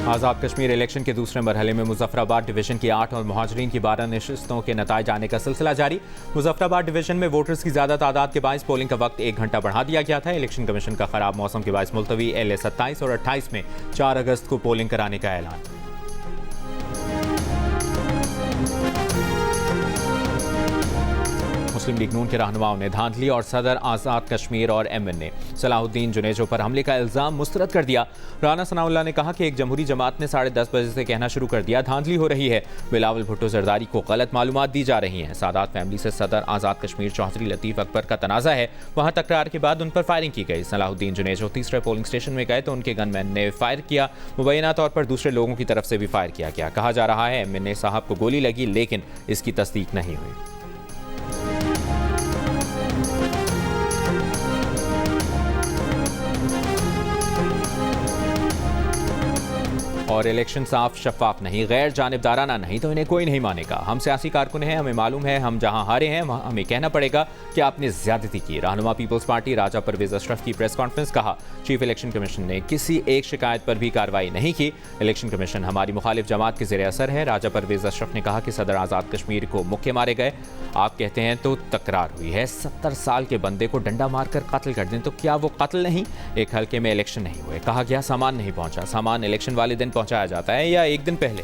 Azad Kashmir election के दूसरे मरहले में मुजफ्फराबाद डिवीजन की 8 और मुहाजिरीन की 12 नशिस्तों के नताइज आने का सिलसिला जारी। मुजफ्फराबाद डिवीजन में वोटर्स की ज्यादा तादाद के बायस पोलिंग का वक्त 1 घंटा बढ़ा दिया गया था। इलेक्शन कमीशन का खराब मौसम के बायस मुलतवी LA 27 और 28 में 4 अगस्त को पोलिंग कराने का ऐलान। मुस्लिम लीग नून के रहनुमाओं ने धांधली और सदर आज़ाद कश्मीर और MNA सलाहुद्दीन जुनेजो पर हमले का इल्जाम मुस्तरद कर दिया। राना सनाउल्लाह ने कहा कि एक जमहूरी जमात ने 10:30 बजे से कहना शुरू कर दिया धांधली हो रही है। बिलावल भुट्टो जरदारी को गलत मालूमात दी जा रही हैं। सादात फैमिली से सदर आज़ाद कश्मीर चौधरी लतीफ़ अकबर का तनाज़ा है, वहां तकरार के बाद उन पर फायरिंग की गई। सलाहुद्दीन जुनेजो तीसरे पोलिंग स्टेशन में गए तो उनके गनमैन ने फायर किया। मुबैना तौर पर दूसरे लोगों की तरफ से भी फायर किया गया। कहा जा रहा है MNA साहब को गोली लगी, लेकिन इसकी तस्दीक नहीं हुई। और इलेक्शन साफ शफाफ नहीं, गैर जानिबदाराना नहीं तो इन्हें कोई नहीं मानेगा। हम सियासी कारकुन हैं, हमें मालूम है हम जहां हारे हैं वहां हमें कहना पड़ेगा कि आपने ज्यादती की। रहनुमा पीपल्स पार्टी राजा परवेज अशरफ की प्रेस कॉन्फ्रेंस। कहा चीफ इलेक्शन कमीशन ने किसी एक शिकायत पर भी कार्रवाई नहीं की। इलेक्शन कमीशन हमारी मुखालिफ जमात के ज़ेरे असर है। राजा परवेज अशरफ ने कहा कि सदर आज़ाद कश्मीर को मुक्के मारे गए। आप कहते हैं तो तकरार हुई है, 70 साल के बंदे को डंडा मारकर कत्ल कर दें तो क्या वो कत्ल नहीं? एक हल्के में इलेक्शन नहीं हुए। कहा गया सामान नहीं पहुंचा। सामान इलेक्शन वाले दिन पहुंचाया जाता है या एक दिन पहले।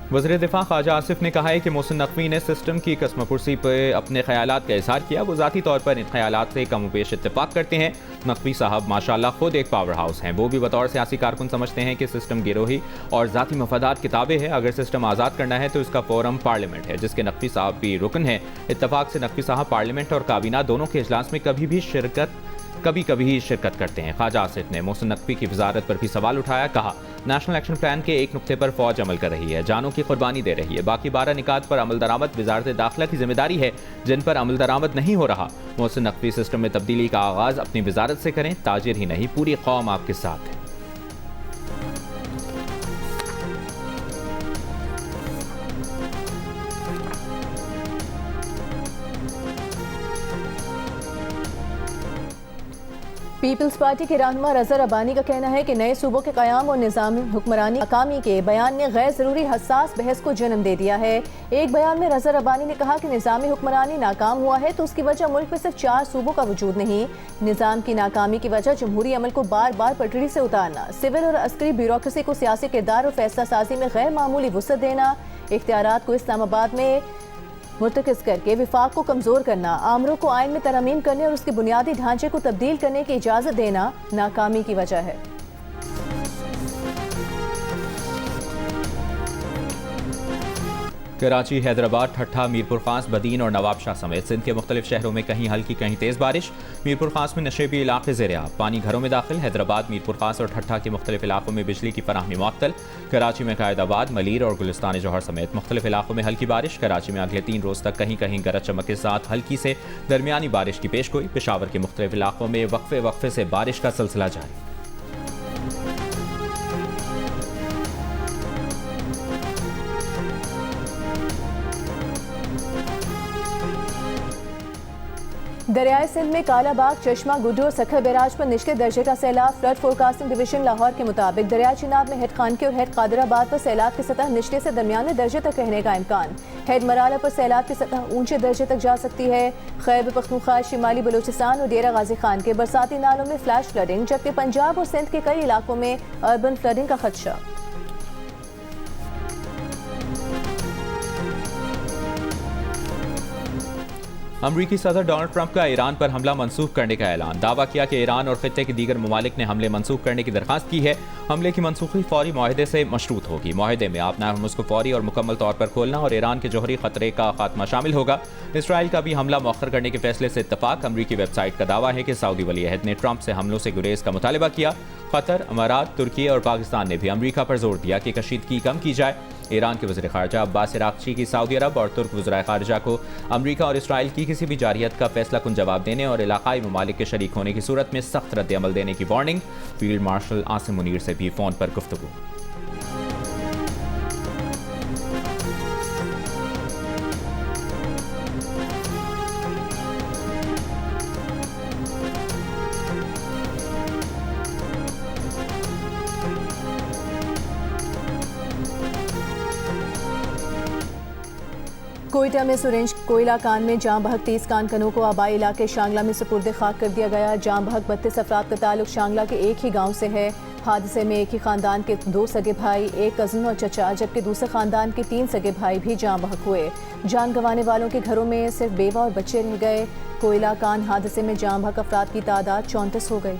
वज़ीर दिफा ख्वाजा आसिफ ने कहा है कि मोहसिन नकवी ने सिस्टम की कसमपुरसी पर अपने ख्यालात का इजहार किया। वो ज़ाती तौर पर इन ख्यालात से कम पेश इत्तेफाक करते हैं। नकवी साहब माशाल्लाह खुद एक पावर हाउस हैं। वो भी बतौर सियासी कारकुन समझते हैं कि सिस्टम गिरोही और ज़ाती मफादात की ताबे है। अगर सिस्टम आज़ाद करना है तो इसका फोरम पार्लियामेंट है, जिसके नकवी साहब भी रुकन हैं। इत्तफाक से नकवी साहब पार्लियामेंट और काबीना दोनों के इजलास में कभी कभी शिरकत करते हैं। ख्वाजा आसिफ ने मोहसिन नकवी की वजारत पर भी सवाल उठाया। कहा नेशनल एक्शन प्लान के एक नुक्ते पर फौज अमल कर रही है, जानों की कुर्बानी दे रही है। बाकी 12 निकात पर अमल दरामद वजारत दाखिला की जिम्मेदारी है, जिन पर अमल दरामद नहीं हो रहा। मोहसिन नकवी सिस्टम में तब्दीली का आगाज अपनी वजारत से करें। ताजिर ही नहीं, पूरी कौम आपके साथ है। पीपल्स पार्टी के रहनुमा रज़ा रब्बानी का कहना है कि नए सूबों के क़याम और निज़ामी हुक्मरानी नाकामी के बयान ने गैर ज़रूरी हसास बहस को जन्म दे दिया है। एक बयान में रज़ा रब्बानी ने कहा कि निज़ामी हुक्मरानी नाकाम हुआ है तो उसकी वजह मुल्क में सिर्फ 4 सूबों का वजूद नहीं, निज़ाम की नाकामी की वजह जमहूरी अमल को बार बार पटड़ी से उतारना, सिविल और अस्करी ब्यूरोक्रेसी को सियासी किरदार और फैसला साजी में गैर मामूली वुसअत देना, इख्तियारात को इस्लामाबाद में मुर्तकिज़ करके विफाक को कमज़ोर करना, आमरों को आइन में तरमीम करने और उसके बुनियादी ढांचे को तब्दील करने की इजाज़त देना नाकामी की वजह है। कराची, हैदराबाद, ठट्ठा, मीरपुर खास, बदीन और नवाबशाह समेत सिंध के मुख्तलिफ शहरों में कहीं हल्की कहीं तेज़ बारिश। मीरपुर खास में नशेबी इलाके ज़ेरे आब, पानी घरों में दाखिल। हैदराबाद, मीरपुर खास और ठट्ठा के मुख्तलिफ इलाकों में बिजली की फराहमी मुअत्तल। कराची में कायदाबाद, मलीर और गुलिस्तान जौहर समेत मुख्तलिफ इलाकों में हल्की बारिश। कराची में अगले 3 रोज़ तक कहीं कहीं गरज चमक के साथ हल्की से दरमियानी बारिश की पेश गोई। पेशावर के मुख्तलिफ इलाकों में वक्फे वक्फे से बारिश का सिलसिला जारी। दरियाए सिंध में कालाबाग, चश्मा, गुड्डू और सखर बैराज पर निचले दर्जे का सैलाब। फ्लड फोरकास्टिंग डिवीजन लाहौर के मुताबिक दरिया चिनाब में हेड खानके और हेड कादराबाद पर सैलाब की सतह निचले से दरमियाने दर्जे तक रहने का इम्कान। हेड मराला पर सैलाब की सतह ऊंचे दर्जे तक जा सकती है। खैबर पख्तूनख्वा, शिमाली बलूचिस्तान और डेरा गाजी खान के बरसाती नालों में फ्लैश फ्लडिंग, जबकि पंजाब और सिंध के कई इलाकों में अर्बन फ्लडिंग का खदशा। अमरीकी सदर डोनाल्ड ट्रंप का ईरान पर हमला मनसूख करने का ऐलान। दावा किया कि ईरान और खित्ते के दीगर ममालिक ने हमले मनसूख करने की दरखास्त की है। हमले की मनसूखी फौरी माहदे से मशरूत होगी। माहदे में आपना हरमुज़ को फौरी और मुकम्मल तौर पर खोलना और ईरान के जौहरी खतरे का खात्मा शामिल होगा। इसराइल का भी हमला मौखर करने के फैसले से इत्तफाक। अमरीकी वेबसाइट का दावा है कि सऊदी वली अहद ने ट्रंप से हमलों से गुरेज का मुतालबा किया। कतर, अमारात, तुर्की और पाकिस्तान ने भी अमरीका पर जोर दिया कि कशीदगी कम की जाए। ईरान के वज़ीर ख़ारजा अब्बास इराक़ची की सऊदी अरब और तुर्क वज़राए ख़ारजा को अमरीका और इसराइल की किसी भी जारियत का फैसला कुन जवाब देने और इलाक़ाई ममालिक के शरीक होने की सूरत में सख्त रद्द अमल देने की warning. Field marshal Asim Munir से भी फ़ोन पर गुफ्तगू। कोयटा में सुरेंज कोयला कान में जाम बहक 30 कानकनों को आबाई इलाके शांगला में सुपुर्द खाक कर दिया गया। जाम बहक 32 अफराद का ताल्लुक शांगला के एक ही गांव से है। हादसे में एक ही खानदान के 2 सगे भाई, एक कज़न और चचा, जबकि दूसरे खानदान के 3 सगे भाई भी जाम बहक हुए। जान गंवाने वालों के घरों में सिर्फ बेवा और बच्चे रह गए। कोयला कान हादसे में जाम बहक अफराद की तादाद 34 हो गई।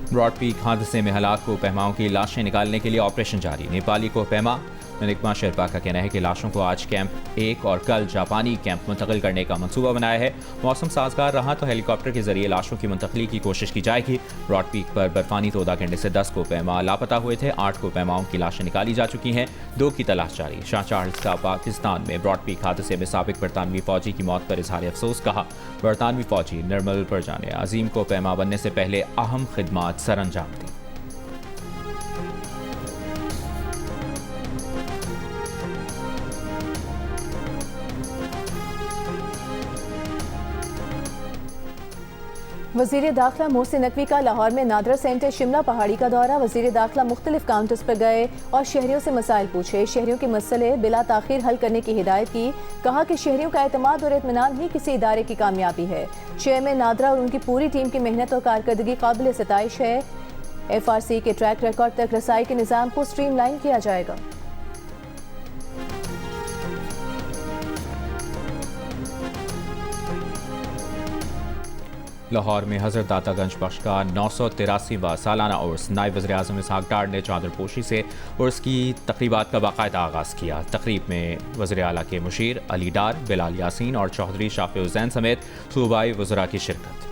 ब्रॉड पीक हादसे में हलाक कोहपेमाओं की लाशें निकालने के लिए ऑपरेशन जारी। नेपाली कोहपेमा निकमा शेरपा का कहना है कि लाशों को आज कैंप 1 और कल जापानी कैंप मुंतकिल करने का मंसूबा बनाया है। मौसम साजगार रहा तो हेलीकॉप्टर के जरिए लाशों की मुंतकली की कोशिश की जाएगी। ब्रॉड पीक पर बर्फानी तोदा गिरने से 10 कोहपेमा लापता हुए थे। 8 कोहपेमाओं की लाशें निकाली जा चुकी हैं, 2 की तलाश जारी। शाह चार्ल्स का पाकिस्तान में ब्रॉड पीक हादसे में साबिक बरतानवी फौजी की मौत पर इजहार अफसोस कहा। बरतानवी फौजी निर्मल परजा ने अजीम कोहपेमा बनने से पहले अहम खिदमात सर अंजाम दी। वज़ीर दाखिला मोहसिन नकवी का लाहौर में नादरा सेंटर शिमला पहाड़ी का दौरा। वज़ीर दाखिला मुख्तलिफ काउंटर्स पर गए और शहरियों से मसाइल पूछे। शहरियों के मसले बिला ताखीर हल करने की हिदायत की। कहा कि शहरियों का एतमाद और इत्मीनान ही किसी इदारे की कामयाबी है। चेयरमैन नादरा और उनकी पूरी टीम की मेहनत और कारकर्दगी काबिल सताइश है। FRC के ट्रैक रिकॉर्ड तक रसाई के निज़ाम को स्ट्रीमलाइन किया जाएगा। लाहौर में हज़रत दातागंज बख्श का 983वां सालाना उर्स नायब वज़ीर आज़म इसहाक डार ने चादर पोशी से उर्स की तकरीबात का बाकायदा आगाज़ किया। तकरीब में वज़ीर आला के मुशीर अली डार, बिलाल यासीन और चौधरी शाफी हुसैन समेत सूबाई वज़रा की शिरकत।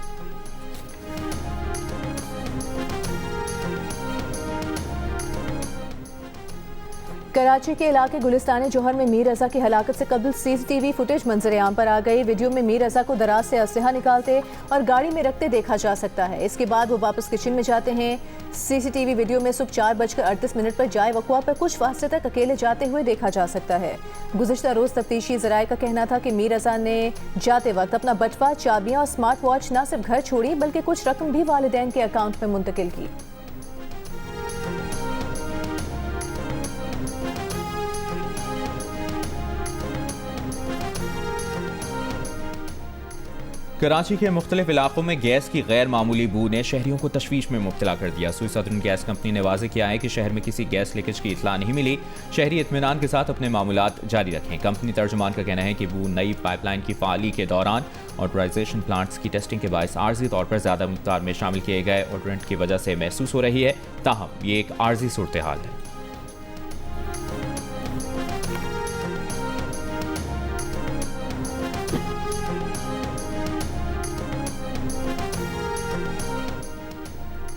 कराची के इलाके गुलिस्तान जौहर में मीर रजा की हलाकत से कबल CCTV फुटेज मंजर आम पर आ गई। वीडियो में मीर रजा को दराज से असलहा निकालते और गाड़ी में रखते देखा जा सकता है। इसके बाद वो वापस किचन में जाते हैं। CCTV वीडियो में सुबह 4:38 पर जाए वक़्वा पर कुछ फासले तक अकेले जाते हुए देखा जा सकता है। गुज़िश्ता रोज़ तफ्तीशी ज़राए का कहना था कि मीर रजा ने जाते वक्त अपना बटवा, चाबियाँ और स्मार्ट वॉच न सिर्फ घर छोड़ी बल्कि कुछ रकम भी वालिदैन के अकाउंट में मुंतकिल की। कराची के मुख्तलिफ इलाकों में गैस की गैर मामूली बू ने शहरियों को तशवीश में मुब्तला कर दिया। सुई सदर्न गैस कंपनी ने वाज़ेह किया है कि शहर में किसी गैस लीकेज की इतला नहीं मिली। शहरी इत्मीनान के साथ अपने मामूलात जारी रखें। कंपनी तर्जुमान का कहना है कि बू नई पाइपलाइन की फाली के दौरान ऑटोराइजेशन प्लांट्स की टेस्टिंग के बायस आर्जी तौर पर ज़्यादा मकदार में शामिल किए गए और रेंट की वजह से महसूस हो रही है। ताहम ये एक आर्जी सूरत हाल है।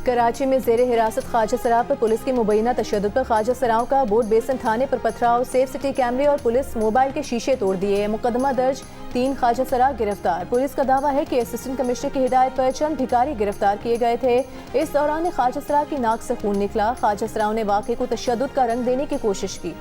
कराची में ज़ेरे हिरासत ख्वाजा सराह पर पुलिस की मुबैना तशद्दुद पर ख्वाजा सराओं का बोर्ड बेसन थाने पर पथराव, सेफ सिटी कैमरे और पुलिस मोबाइल के शीशे तोड़ दिए। मुकदमा दर्ज, 3 ख्वाजा सराह गिरफ्तार। पुलिस का दावा है कि असिस्टेंट कमिश्नर की हिदायत पर चंद भिखारी गिरफ्तार किए गए थे। इस दौरान ख्वाजा सराह की नाक से खून निकला। ख्वाजा सराओं ने वाक़े को तशद्दुद का रंग देने की कोशिश की।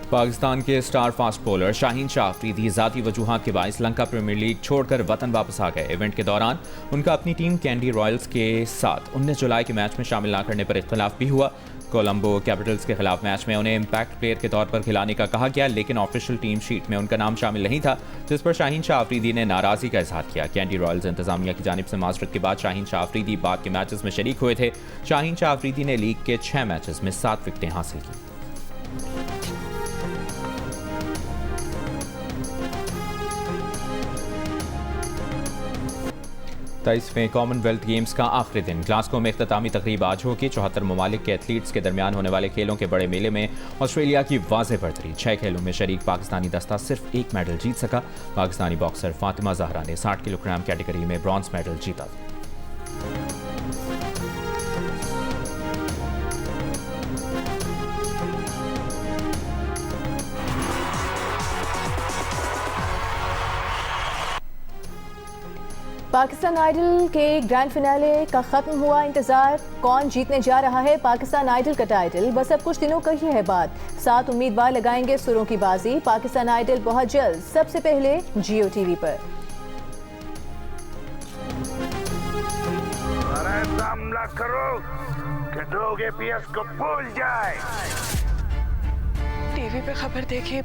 पाकिस्तान के star fast bowler Shaheen Shah Afridi ज़ाती वजूहात के बायस लंका प्रीमियर लीग छोड़कर वतन वापस आ गए। इवेंट के दौरान उनका अपनी टीम कैंडी रॉयल्स के साथ 19 जुलाई के मैच में शामिल न करने पर इख्तलाफ भी हुआ। कोलंबो कैपिटल्स के खिलाफ मैच में उन्हें इम्पैक्ट प्लेयर के तौर पर खिलाने का कहा गया, लेकिन ऑफिशियल टीम शीट में उनका नाम शामिल नहीं था, जिस पर शाहीन शाह अफरीदी ने नाराज़गी का इजहार किया। कैंडी रॉयल्स इंतजामिया की जानिब से माजरत के बाद शाहीन शाह अफरीदी बाद के मैचेस में शरीक हुए थे। शाहीन शाह अफरीदी ने लीग के 6 मैचेस में 7 विकेटें हासिल की। 23वें कॉमनवेल्थ गेम्स का आखिरी दिन ग्लासगो में इख्तितामी तकरीब आज होगी। 74 ममालिक के एथलीट्स के दरमियान होने वाले खेलों के बड़े मेले में ऑस्ट्रेलिया की वाज़ेह बढ़तरी। 6 खेलों में शरीक पाकिस्तानी दस्ता सिर्फ 1 मेडल जीत सका। पाकिस्तानी बॉक्सर फातिमा जहरा ने 60 किलोग्राम कैटेगरी में ब्रॉन्ज मेडल जीता। पाकिस्तान आइडल के ग्रैंड फिनाले का खत्म हुआ इंतजार। कौन जीतने जा रहा है पाकिस्तान आइडल का टाइटल? बस अब कुछ दिनों का ही है बात। 7 उम्मीदवार लगाएंगे सुरों की बाजी। पाकिस्तान आइडल बहुत जल्द, सबसे पहले जियो टीवी पर। करो कि दोगे पीएस को भूल जाए। टीवी पे खबर देखी,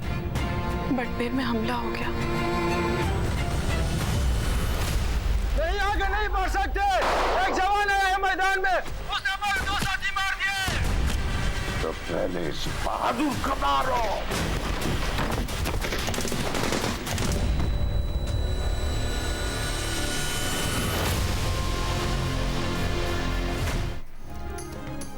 बटपेर में हमला हो गया। नहीं आगे नहीं बढ़ सकते। एक जवान आया है मैदान में, उसने हमारे 2 साथी मार दिए। तो पहले इस बहादुर को मारो।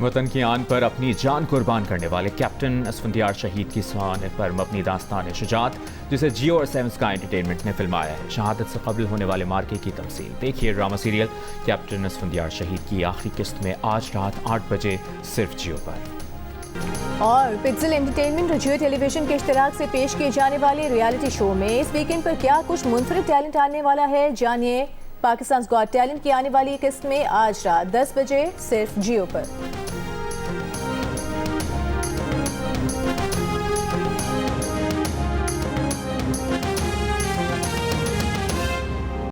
वतन की आन पर अपनी जान कुर्बान करने वाले कैप्टन असफंदियार शहीद की सवाने पर मबनी दास्तान शुजात, जिसे जियो और 7 स्काई एंटरटेनमेंट ने फिल्माया है। शहादत से कबल होने वाले मार्के की तमसील देखिए ड्रामा सीरियल कैप्टन असफंदियार शहीद की आखिरी किस्त में आज रात 8 बजे सिर्फ जियो पर। और पिक्सल एंटरटेनमेंट और जियो टेलीविजन के इश्तराक से पेश किए जाने वाले रियलिटी शो में इस वीकेंड पर क्या कुछ मुनफरिद टैलेंट आने वाला है, जानिए पाकिस्तान गॉट टैलेंट की आने वाली किस्त में आज रात 10 बजे सिर्फ जियो पर।